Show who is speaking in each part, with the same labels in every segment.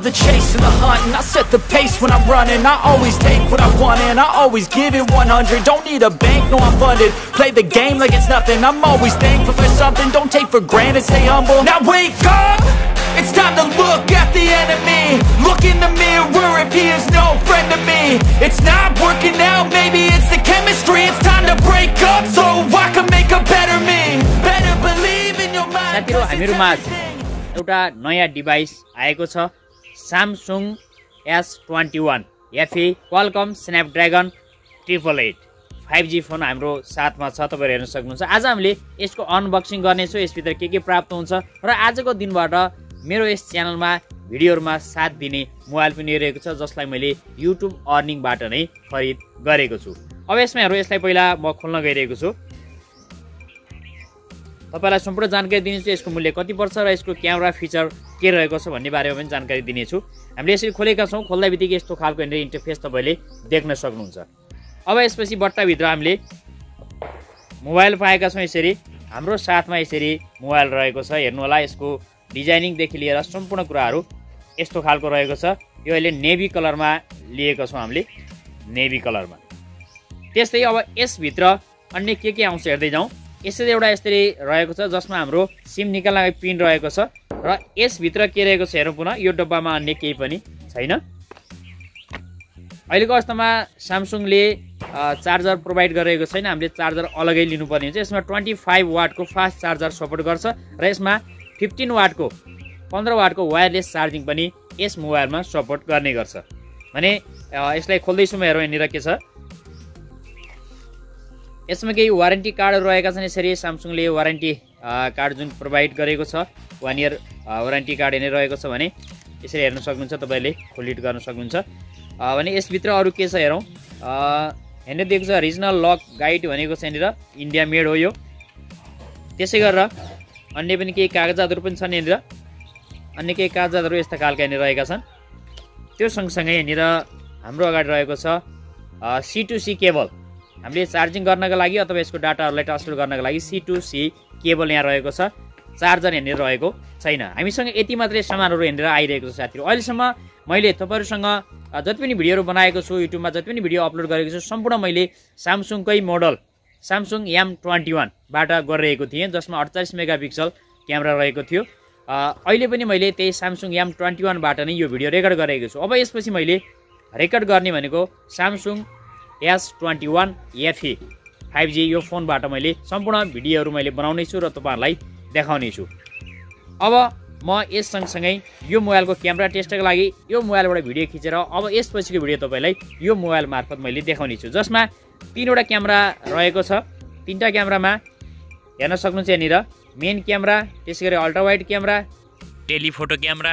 Speaker 1: love the chase and the hunt, and I set the pace when I'm running. I always take what I want and I always give it 100. Don't need a bank, no I'm funded. Play the game like it's nothing. I'm always thankful for something. Don't take for granted, stay humble. Now wake up, it's time to look at the enemy. Look in the mirror if he is no friend to me. It's not working out, maybe it's the chemistry. It's time to break up so I can make a better me. Better believe in your mind.
Speaker 2: साथीहरु हामीहरुमा एउटा नयाँ device आएको छ Samsung S21 FE Qualcomm Snapdragon 888 5G phone हाम्रो साथमा छ। तपाईहरु हेर्न सक्नुहुन्छ। आज हामीले यसको अनबक्सिङ गर्नेछौं, यसभित्र के प्राप्त हुन्छ र आजको दिनबाट मेरो यस च्यानलमा भिडियोहरुमा साथ दिने मोबाइल पनि रहेको छ, जसलाई मैले YouTube अर्निङबाट नै खरिद गरेको छु। अब यसमा हेरौँ, यसलाई पहिला म खोल्न गइरहेको छु। तपाईलाई सम्पूर्ण जानकारी दिनेछु, यसको मूल्य कति पर्छ र यसको क्यामेरा फिचर के रहेको छ भन्ने बारेमा पनि जानकारी दिनेछु। हामीले यसरी खोलेका छौं, खोल्दा बित्तिकै यस्तो खालको इन्टरफेस तपाईले देख्न सक्नुहुन्छ। अब यसपछि बट्टाभित्र हामीले मोबाइल पाएका छौं। यसरी हाम्रो साथमा यसरी मोबाइल रहेको छ। हेर्नु होला, यसको डिजाइनिङ देखि लिएर सम्पूर्ण कुराहरू यस्तो खालको रहेको छ। यो अहिले नेभी कलरमा लिएको छौं हामीले, नेभी कलरमा। त्यस्तै अब यसभित्र अन्य के आउँछ हेर्दै जाउँ। यसरी एउटा यसरी रहेको छ, जसमा हाम्रो सिम निकाल्नलाई पिन रहेको छ र यसभित्र के रहेको छ हेरौँ पुनः। यो डब्बामा अन्य केही पनि छैन। अहिलेको अवस्थामा Samsungले चार्जर प्रोभाइड गरेको छैन, हामीले चार्जर अलगै लिनुपर्ने हुन्छ। यसमा 25 वाटको फास्ट चार्जर सपोर्ट गर्छ र यसमा 15 वाटको 15 वाटको वायरलेस चार्जिङ पनि यस मोबाइलमा सपोर्ट गर्ने गर्छ। भने यसलाई खोल्दैछु म, हेरौँ यहाँनिर के छ। यसमा केही वारेन्टी कार्डहरू रहेका छन्। यसरी Samsungले वारेन्टी कार्ड जुन प्रोभाइड गरेको छ, 1 इयर वारेन्टी कार्ड यहाँनिर रहेको छ भने यसरी हेर्न सक्नुहुन्छ, तपाईले खोलिट गर्न सक्नुहुन्छ। भने यसभित्र अरू के छ हेरौँ। यहाँनिर दिएको छ रिजनल लक गाइड भनेको छ, यहाँनिर इन्डिया मेड हो यो। त्यसै गरेर अन्य पनि केही कागजातहरू पनि छन् यहाँनिर, अन्य केही कागजातहरू यस्ता खालका यहाँनिर रहेका छन्। त्यो सँगसँगै यहाँनिर हाम्रो अगाडि रहेको छ C2C केबल। हामीले चार्जिङ गर्नका लागि अथवा यसको डाटाहरूलाई ट्रान्सफर गर्नका लागि C2C केबल यहाँ रहेको छ। चार्जर यहाँनिर रहेको छैन। हामीसँग यति मात्रै सामानहरू यहाँनिर आइरहेको छ साथीहरू। अहिलेसम्म मैले तपाईहरुसँग जति पनि भिडियोहरू बनाएको छु, युट्युबमा जति पनि भिडियो अपलोड गरेको छु, सम्पूर्ण मैले Samsungकै मोडल Samsung M21 बाट गरिरहेको थिएँ, जसमा 48 मेगापिक्सल क्यामेरा रहेको थियो। अहिले पनि मैले त्यही Samsung M21 बाट नै यो भिडियो रेकर्ड गरेको छु। अब यसपछि मैले रेकर्ड गर्ने भनेको Samsung S21 FE 5G यो फोनबाट मैले सम्पूर्ण भिडियोहरू मैले बनाउने छु र तपाईहरुलाई देखाउने छु। अब म यस सँगसँगै यो मोबाइलको क्यामेरा टेस्टका लागि यो मोबाइलबाट भिडियो खिचेर अब यसपछिको भिडियो तपाईलाई यो मोबाइल मार्फत मैले देखाउने छु, जसमा 3वटा क्यामेरा रहेको छ। 3टा क्यामेरामा हेर्न सक्नुहुन्छ, यहाँनिर मेन क्यामेरा, त्यसैगरी ultra wide camera, telephoto camera.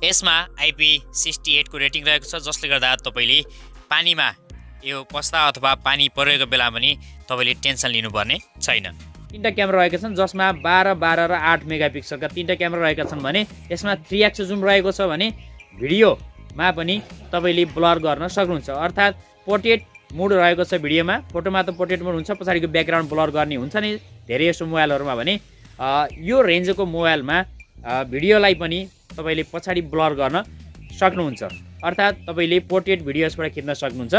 Speaker 2: यसमा IP68 को रेटिङ रहेको छ, जसले गर्दा तपाईले पानीमा यो पस्दा अथवा पानी परेको बेला पनि तपाईले टेन्सन लिनुपर्ने छैन। 3टा क्यामेरा रहेका छन्, जसमा 12, 12 र 8 मेगापिक्सलका 3टा क्यामेरा रहेका छन् भने यसमा 3x जुम रहेको छ भने भिडियोमा पनि तपाईले ब्लर गर्न सक्नुहुन्छ। अर्थात् पोर्ट्रेट मोड रहेको छ भिडियोमा, फोटोमा त पोर्ट्रेट मोड हुन्छ, पछाडिको ब्याकग्राउन्ड ब्लर गर्ने हुन्छ नि धेरै यसो मोबाइलहरुमा भने यो रेन्जको मोबाइलमा भिडियोलाई पनि तपाईले पछाडी ब्लर गर्न सक्नुहुन्छ। अर्थात् तपाईले पोर्ट्रेट भिडियो यसबाट खिच्न सक्नुहुन्छ।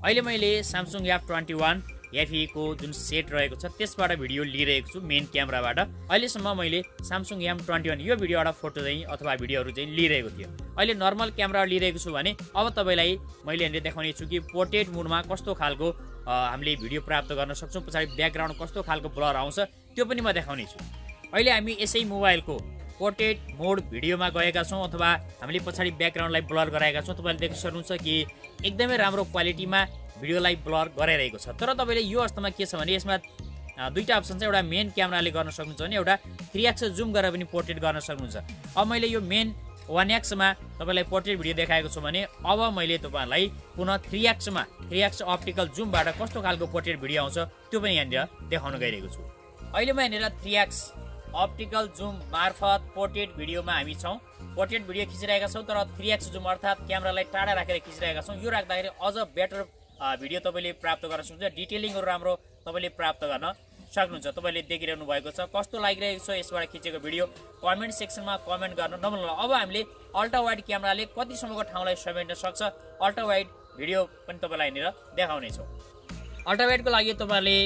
Speaker 2: अहिले मैले Samsung F21 FE को जुन सेट रहेको छ त्यसबाट भिडियो लिइरहेको छु मेन क्यामेराबाट। अहिलेसम्म मैले Samsung M21 यो भिडियोबाट फोटो चाहिँ अथवा भिडियोहरू चाहिँ लिइरहेको थियो। अहिले नर्मल क्यामेरा लिइरहेको छु भने अब तपाईलाई मैले यहाँनिर देखाउने छु कि पोर्ट्रेट मोडमा कस्तो खालको हामीले भिडियो प्राप्त गर्न सक्छौं, पछाडी ब्याकग्राउन्ड कस्तो खालको ब्लर आउँछ त्यो पनि म देखाउने छु। अहिले हामी यसै मोबाइलको पोर्ट्रेट मोड भिडियोमा गएका छौं अथवा हामीले पछाडी ब्याकग्राउन्डलाई ब्लर गराएका छौं। तपाईले देख्न सक्नुहुन्छ कि एकदमै राम्रो क्वालिटीमा भिडियोलाई ब्लर गराइरहेको छ। तर तपाईले यो अवस्थामा के छ भने यसमा दुईटा अप्सन छ। एउटा मेन क्यामेराले गर्न सक्नुहुन्छ भने एउटा 3x जुम गरेर पनि पोर्ट्रेट गर्न सक्नुहुन्छ। अब मैले यो मेन 1x मा तपाईलाई पोर्ट्रेट भिडियो देखाएको छु भने अब मैले तपाईहरुलाई पुनः 3x मा 3x अप्टिकल जुमबाट कस्तो खालको पोर्ट्रेट भिडियो आउँछ त्यो पनि यहाँनिर देखाउन गइरहेको छु। अहिले म यहाँनिर 3x अप्टिकल जुम मार्फत पोर्ट्रेट भिडियोमा हामी छौं। पोर्ट्रेट भिडियो खिचिरहेका छौं तर 3x जुम अर्थात् क्यामेरालाई टाढा राखेर खिचिरहेका छौं। यो राख्दाखेरि अझ बेटर भिडियो तपाईले प्राप्त गर्न सक्नुहुन्छ, डिटेलिङहरु राम्रो तपाईले प्राप्त गर्न सक्नुहुन्छ। तपाईले देखिरहनु भएको छ कस्तो लागिरहेको छ यसबाट खिचेको भिडियो कमेन्ट सेक्सनमा कमेन्ट गर्न नभुल्नु। अब हामीले अल्ट्रा वाइड क्यामेराले कतिसम्मको ठाउँलाई समेट्न सक्छ अल्ट्रा वाइड भिडियो पनि तपाईलाई यहाँनिर देखाउने छौँ। अल्ट्रा वाइडको लागि तपाईले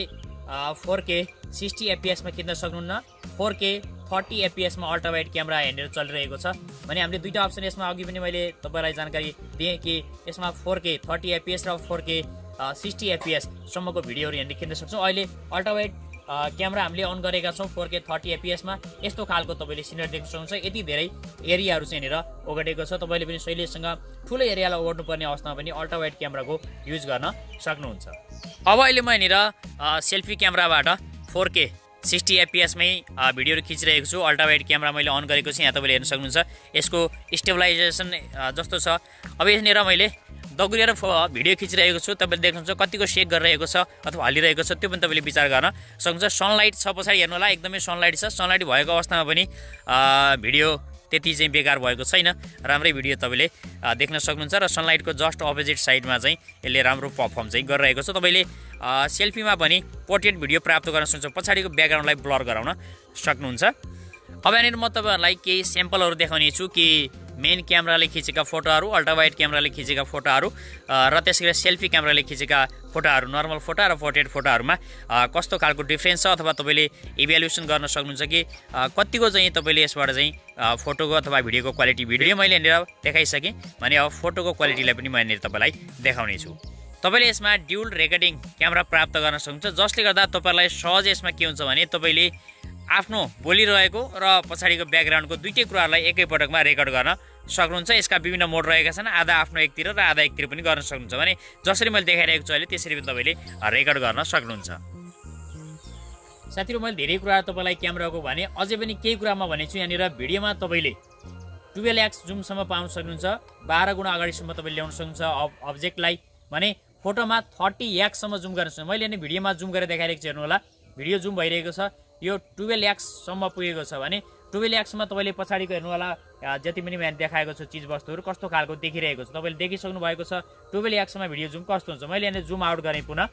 Speaker 2: 4K 60 FPS मा खिच्न सक्नुहुन्न। 4K 30 FPS मा अल्ट्रा वाइड क्यामेरा यहाँनिर चलिरहेको छ भने हामीले दुईटा अप्सन यसमा अघि पनि मैले तपाईलाई जानकारी दिएँ कि यसमा 4K 30 FPS र 4K 60 FPS सम्मको भिडियोहरू यहाँनिर खिच्न सक्छौँ। अहिले अल्ट्रा वाइड क्यामेरा हामीले अन गरेका छौँ 4K 30 FPS मा। यस्तो खालको तपाईले सिनेरी देख्न सक्नुहुन्छ। यति धेरै एरियाहरू चाहिँ यहाँनिर ओगटेको छ। तपाईले पनि सहिलेसँग ठुलो एरियालाई ओगट्नुपर्ने अवस्थामा पनि अल्ट्रा वाइड क्यामेराको युज गर्न सक्नुहुन्छ। अब अहिले म यहाँनिर सेल्फी क्यामेराबाट 4K 60 FPS मै भिडियोहरू खिचिरहेको छु। अल्ट्रा वाइड क्यामेरा मैले अन गरेको छु। यहाँ तपाईँले हेर्न सक्नुहुन्छ यसको स्टेबलाइजेसन जस्तो छ। अब यहाँनिर मैले दगुरेर भिडियो खिचिरहेको छु। तपाईँले देख्नुहुन्छ कतिको सेक गरिरहेको छ अथवा हल्लिरहेको छ त्यो पनि तपाईँले विचार गर्न सक्नुहुन्छ। सनलाइट छ पछाडि हेर्नु होला एकदमै सनलाइट छ। सनलाइट भएको अवस्थामा पनि भिडियो त्यति चाहिँ बेकार भएको छैन। राम्रै भिडियो तपाईँले देख्न सक्नुहुन्छ र सनलाइटको जस्ट अपोजिट साइडमा चाहिँ यसले राम्रो परफर्म चाहिँ गरिरहेको छ। तपाईँले सेल्फीमा पनि पोर्ट्रेट भिडियो प्राप्त गर्न सक्नुहुन्छ। पछाडिको ब्याकग्राउन्डलाई ब्लर गराउन सक्नुहुन्छ। अब यहाँनिर म तपाईँहरूलाई केही स्याम्पलहरू देखाउने छु कि मेन क्यामेराले खिचेका फोटोहरू अल्ट्रा वाइड क्यामेराले खिचेका फोटोहरू र त्यसै गरी सेल्फी क्यामेराले खिचेका फोटोहरू नर्मल फोटो र पोर्ट्रेट फोटोहरूमा कस्तो खालको डिफ्रेन्स छ अथवा तपाईँले इभ्यालुएसन गर्न सक्नुहुन्छ कि कतिको चाहिँ तपाईँले यसबाट चाहिँ फोटोको अथवा भिडियोको क्वालिटी भिडियो मैले यहाँनिर देखाइसकेँ भने अब फोटोको क्वालिटीलाई पनि म यहाँनिर तपाईँलाई देखाउने छु। तपाईँले यसमा ड्युल रेकर्डिङ क्यामेरा प्राप्त गर्न सक्नुहुन्छ जसले गर्दा तपाईँलाई सहज यसमा के हुन्छ भने तपाईँले आफ्नो बोलिरहेको र पछाडिको ब्याकग्राउन्डको दुईटै कुराहरूलाई एकैपटकमा रेकर्ड गर्न सक्नुहुन्छ। यसका विभिन्न मोड रहेका छन्। आधा आफ्नो एकतिर र आधा एकतिर पनि गर्न सक्नुहुन्छ भने जसरी मैले देखाइरहेको छु अहिले त्यसरी पनि तपाईँले रेकर्ड गर्न सक्नुहुन्छ। साथीहरू मैले धेरै कुरा तपाईँलाई क्यामेराको भने अझै पनि केही कुरामा भनेछु। यहाँनिर भिडियोमा तपाईँले 12x जुमसम्म पाउन सक्नुहुन्छ। 12 गुणा अगाडिसम्म तपाईँले ल्याउन सक्नुहुन्छ अब्जेक्टलाई भने फोटोमा 30x सम्म जुम गर्न सक्नुहुन्छ। मैले यहाँ भिडियोमा जुम गरेर देखाइरहेको छु। हेर्नु होला भिडियो जुम भइरहेको छ। यो 12x सम्म पुगेको छ भने 12x मा तपाईँले पछाडिको हेर्नु होला जति पनि मैले देखाएको छु चिज वस्तुहरू कस्तो खालको देखिरहेको छ तपाईँले देखिसक्नु भएको छ। 12x मा भिडियो जुम कस्तो हुन्छ मैले यहाँ जुम आउट गरेँ। पुनः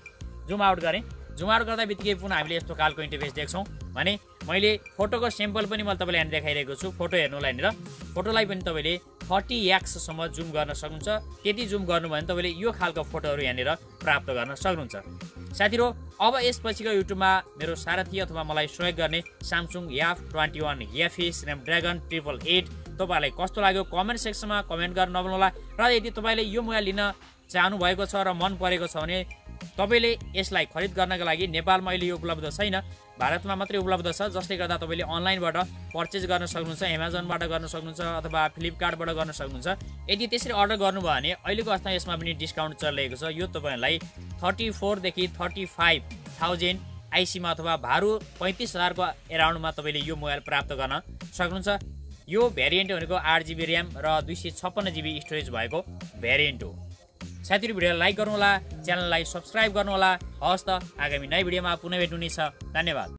Speaker 2: जुम आउट गर्दा बित्तिकै पुनः हामीले यस्तो खालको इन्टरफेस देख्छौँ भने मैले फोटोको स्याम्पल पनि मैले तपाईँलाई यहाँ देखाइरहेको छु। फोटो हेर्नु होला यहाँनिर फोटोलाई पनि तपाईँले 30x सम्म जुम गर्न सक्नुहुन्छ। त्यति जुम गर्नुभयो भने तपाईँले यो खालको फोटोहरू यहाँनिर प्राप्त गर्न सक्नुहुन्छ। साथीहरू अब यसपछिको युट्युबमा मेरो सारथी अथवा मलाई सहयोग गर्ने स्यामसङ S21 FE Snapdragon 888 तपाईँलाई कस्तो लाग्यो कमेन्ट सेक्सनमा कमेन्ट गर्न नभुल्नुहोला। र यदि तपाईँले यो मोबाइल लिन चाहनु भएको छ र मन परेको छ भने तपाईँले यसलाई खरिद गर्नका लागि नेपालमा अहिले यो उपलब्ध छैन, भारतमा मात्रै उपलब्ध छ। जसले गर्दा तपाईँले अनलाइनबाट पर्चेज गर्न सक्नुहुन्छ, एमाजोनबाट गर्न सक्नुहुन्छ अथवा फ्लिपकार्टबाट गर्न सक्नुहुन्छ। यदि त्यसरी अर्डर गर्नुभयो भने अहिलेको अवस्थामा यसमा पनि डिस्काउन्ट चलिरहेको छ। यो तपाईँलाई 34 देखि 35,000 आइसीमा अथवा भारु 35,000 को एराउन्डमा तपाईँले यो मोबाइल प्राप्त गर्न सक्नुहुन्छ। यो भ्यारिएन्ट भनेको 8GB ऱ्याम र 256GB स्टोरेज भएको भ्यारिएन्ट हो। साथीहरू भिडियोलाई लाइक गर्नुहोला, च्यानललाई सब्स्क्राइब गर्नुहोला। हवस् त आगामी नयाँ भिडियोमा पुनः भेट्नु नै छ। धन्यवाद।